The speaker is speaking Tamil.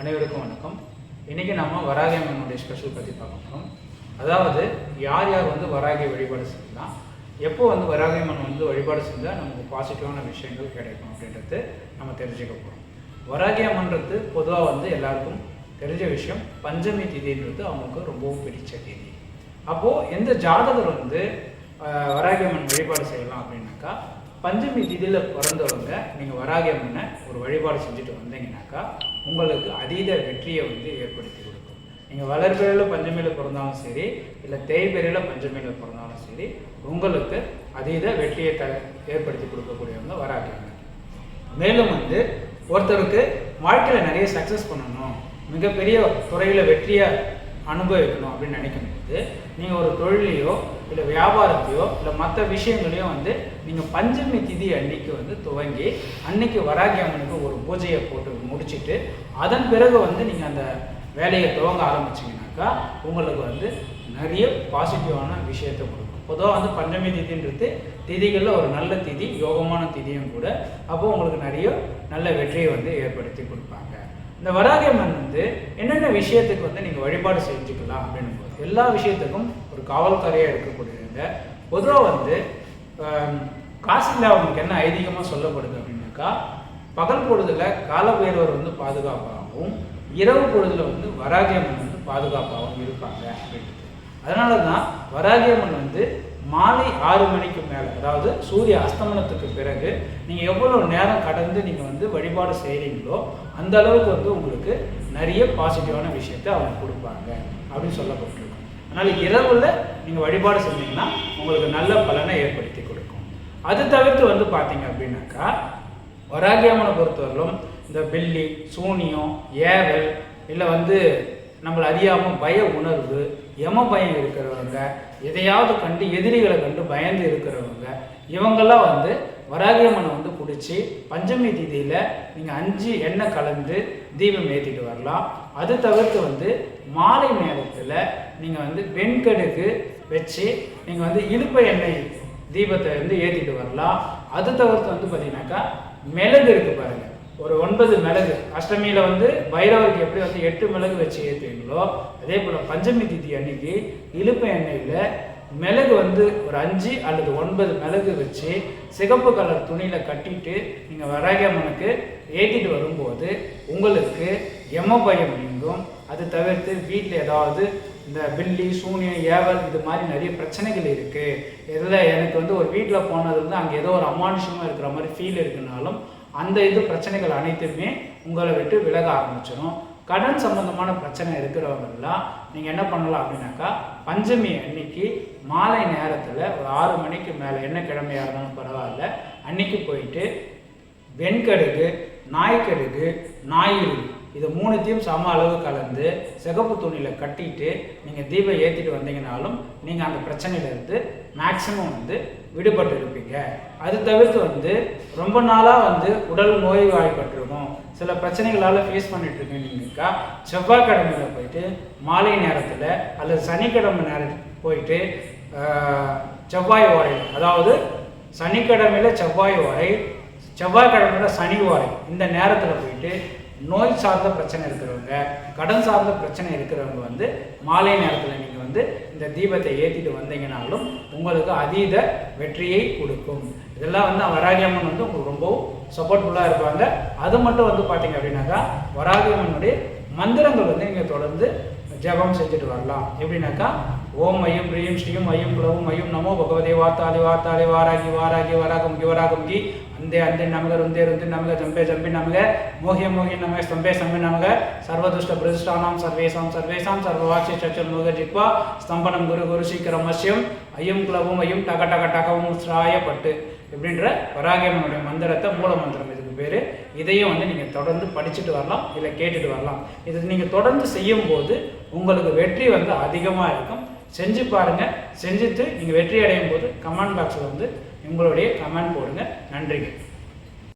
அனைவருக்கும் வணக்கம். இன்றைக்கி நம்ம வராகி அம்மனுடைய ஸ்பெஷல் பற்றி பார்க்க போகிறோம். அதாவது யார் யார் வராகி வழிபாடு செய்யலாம், எப்போ வராகி அம்மன் வழிபாடு செஞ்சால் நமக்கு பாசிட்டிவான விஷயங்கள் கிடைக்கும் அப்படின்றது நம்ம தெரிஞ்சுக்க போகிறோம். வராகி அம்மன்றது பொதுவாக எல்லாருக்கும் தெரிஞ்ச விஷயம். பஞ்சமி திதின்றது அவங்களுக்கு ரொம்பவும் பிடிச்ச திதி. அப்போது எந்த ஜாதகர் வராகி அம்மன் வழிபாடு செய்யலாம் அப்படின்னாக்கா, பஞ்சமி திதியில் பிறந்தவங்க நீங்கள் வராகி அம்மனை ஒரு வழிபாடு செஞ்சுட்டு வந்தீங்கன்னாக்கா உங்களுக்கு அதீத வெற்றியை ஏற்படுத்தி கொடுக்கும். நீங்கள் வளர்பிறையில் பஞ்சமியில் பிறந்தாலும் சரி, இல்லை தேய்பிறையில் பஞ்சமியில் பிறந்தாலும் சரி, உங்களுக்கு அதீத வெற்றியை ஏற்படுத்தி கொடுக்கக்கூடியவங்க வராகி அம்மன். மேலும் ஒருத்தருக்கு வாழ்க்கையில் நிறைய சக்ஸஸ் பண்ணணும், மிகப்பெரிய துறையில் வெற்றியை அனுபவிக்கணும் அப்படின்னு நினைக்கும்போது நீங்கள் ஒரு தொழிலையோ இல்லை வியாபாரத்தையோ இல்லை மற்ற விஷயங்களையோ நீங்கள் பஞ்சமி திதி அன்னைக்கு துவங்கி அன்னைக்கு வராகி அம்மனுக்கு ஒரு பூஜையை போட்டு முடிச்சுட்டு அதன் பிறகு நீங்கள் அந்த வேலையை துவங்க ஆரம்பிச்சிங்கனாக்கா உங்களுக்கு நிறைய பாசிட்டிவான விஷயத்தை கொடுக்கும். பொதுவாக பஞ்சமி திதின்றது திதிகளில் ஒரு நல்ல திதி, யோகமான திதியும் கூட. அப்போது உங்களுக்கு நிறைய நல்ல வெற்றியை ஏற்படுத்தி கொடுப்பாங்க. இந்த வராகி அம்மன் என்னென்ன விஷயத்துக்கு நீங்கள் வழிபாடு செஞ்சுக்கலாம் அப்படின்னு போது, எல்லா விஷயத்துக்கும் ஒரு காவல்காரியாக இருக்கக்கூடியவங்க. பொதுவாக காசியில் அவங்களுக்கு என்ன ஐதீகமாக சொல்லப்படுது அப்படின்னாக்கா, பகல் பொழுதுல காலபைரவர் பாதுகாப்பாகவும், இரவு பொழுதுல வராகி அம்மன் பாதுகாப்பாகவும் இருப்பாங்க அப்படின்றது. அதனால தான் வராகி அம்மன் மாலை 6 மணிக்கு மேலே, அதாவது சூரிய அஸ்தமனத்துக்கு பிறகு நீங்கள் எவ்வளோ நேரம் கடந்து நீங்கள் வழிபாடு செய்கிறீங்களோ அந்த அளவுக்கு உங்களுக்கு நிறைய பாசிட்டிவான விஷயத்தை அவங்க கொடுப்பாங்க அப்படின்னு சொல்லப்பட்டிருக்கும். அதனால் இரவில் நீங்கள் வழிபாடு செஞ்சீங்கன்னா உங்களுக்கு நல்ல பலனை ஏற்படுத்தி கொடுக்கும். அது தவிர்த்து பார்த்தீங்க அப்படின்னாக்கா, வராகி அம்மனை பொறுத்தவரையிலும் இந்த பில்லி, சூனியம், ஏவல், இல்லை நம்மளை அறியாமல் பய உணர்வு, யம பயம் இருக்கிறவங்க, எதையாவது கண்டு எதிரிகளை கண்டு பயந்து இருக்கிறவங்க, இவங்கெல்லாம் வராகி அம்மனை பிடிச்சி பஞ்சமி திதியில் நீங்கள் 5 எண்ணெய் கலந்து தீபம் ஏற்றிட்டு வரலாம். அது தவிர்த்து மாலை நேரத்தில் நீங்கள் வெண்கடுகு வச்சு நீங்கள் இழுப்ப எண்ணெய் தீபத்தை ஏற்றிட்டு வரலாம். அது தவிர்த்து பார்த்தீங்கன்னாக்கா மிளகு இருக்குது பாருங்கள், ஒரு 9 மிளகு. அஷ்டமியில் பைரவருக்கு எப்படி 8 மிளகு வச்சு ஏற்றுவீங்களோ, அதே போல் பஞ்சமி திதி அன்னைக்கு இழுப்ப எண்ணெயில் மிளகு ஒரு 5 அல்லது 9 மிளகு வச்சு சிகப்பு கலர் துணியில் கட்டிட்டு நீங்கள் வராகி அம்மனுக்கு ஏற்றிட்டு வரும்போது உங்களுக்கு யம பயம் நீங்கும். அது தவிர்த்து வீட்டில் ஏதாவது இந்த பில்லி, சூனியம், ஏவல் இது மாதிரி நிறைய பிரச்சனைகள் இருக்குது. இதில் எனக்கு ஒரு வீட்டில் போனது அங்கே ஏதோ ஒரு அமானுஷமாக இருக்கிற மாதிரி ஃபீல் இருக்குனாலும் அந்த பிரச்சனைகள் அனைத்துமே உங்களை விட்டு விலக ஆரம்பிச்சிடும். கடன் சம்பந்தமான பிரச்சனை இருக்கிறவங்கெல்லாம் நீங்கள் என்ன பண்ணலாம் அப்படின்னாக்கா, பஞ்சமி அன்னைக்கு மாலை நேரத்தில் ஒரு 6 மணிக்கு மேலே, என்ன கிழமையாக இருந்தாலும் பரவாயில்ல, அன்னைக்கு போயிட்டு வெண்கடுகு, நாய்க்கடுகு, நாயுருவி இது 3த்தையும் சம அளவு கலந்து சிகப்பு துணியில் கட்டிட்டு நீங்கள் தீபம் ஏற்றிட்டு வந்தீங்கனாலும் நீங்கள் அந்த பிரச்சனையிலேருந்து மேக்சிமம் விடுபட்டு இருப்பீங்க. அது தவிர்த்து ரொம்ப நாளாக உடல் நோய்வாய்ப்பட்டிருக்கும், சில பிரச்சனைகளால் ஃபேஸ் பண்ணிட்டு இருக்கீங்கக்கா, செவ்வாய்க்கிழமையில் போயிட்டு மாலை நேரத்தில் அல்லது சனிக்கிழமை நேரத்தில் போயிட்டு செவ்வாய் ஓரை, அதாவது சனிக்கிழமையில் செவ்வாய் ஓரை, செவ்வாய்க்கிழமையில் சனி ஓரை, இந்த நேரத்தில் போயிட்டு நோய் சார்ந்த பிரச்சனை இருக்கிறவங்க, கடன் சார்ந்த பிரச்சனை இருக்கிறவங்க மாலை நேரத்தில் நீங்கள் இந்த தீபத்தை ஏற்றிட்டு வந்தீங்கனாலும் உங்களுக்கு அதீத வெற்றியை கொடுக்கும். இதெல்லாம் வராகி அம்மன் உங்களுக்கு ரொம்பவும் சப்போர்ட்ஃபுல்லாக இருப்பாங்க. அது மட்டும் பார்த்தீங்க அப்படின்னாக்கா, வராகி அம்மனுடைய மந்திரங்கள் நீங்கள் தொடர்ந்து ஜபம் செஞ்சுட்டு வரலாம். எப்படின்னாக்கா, ஓம் ஐயம் ரீம் ஸ்ரீம் ஐயம் குலவும் ஐயம் நமோ பகவதே வார்த்தாளி வார்த்தாளி வாராகி வாராகி வராகமுகி வராகமுகி அந்தே அந்தே நமக ருந்தே ருந்தி நமக ஜம்பே ஜம்பி நமக மோகிய மோகி நமக ஸ்தம்பே ஸ்தம்பி நமக சர்வதுஷ்ட பிரதிஷ்டானாம் சர்வேசாம் சர்வேசாம் சர்வவாட்சி சச்சல் முக ஜித்வா ஸ்தம்பனம் குரு குரு சீக்கிரமஸ்யம் ஐயம் குலவும் ஐயம் டக டக டகவும் ஸ்ராயப்பட்டு இப்படின்ற வராகி அம்மனுடைய மந்திரத்தை மூல மந்திரம் இதுக்கு பேர். இதையும் நீங்கள் தொடர்ந்து படிச்சுட்டு வரலாம், இல்லை கேட்டுட்டு வரலாம். இது நீங்கள் தொடர்ந்து செய்யும்போது உங்களுக்கு வெற்றி அதிகமாக இருக்கும். செஞ்சு பாருங்கள். செஞ்சுட்டு நீங்கள் வெற்றி அடையும் போது கமெண்ட் பாக்ஸில் உங்களுடைய கமெண்ட் போடுங்க. நன்றிங்க.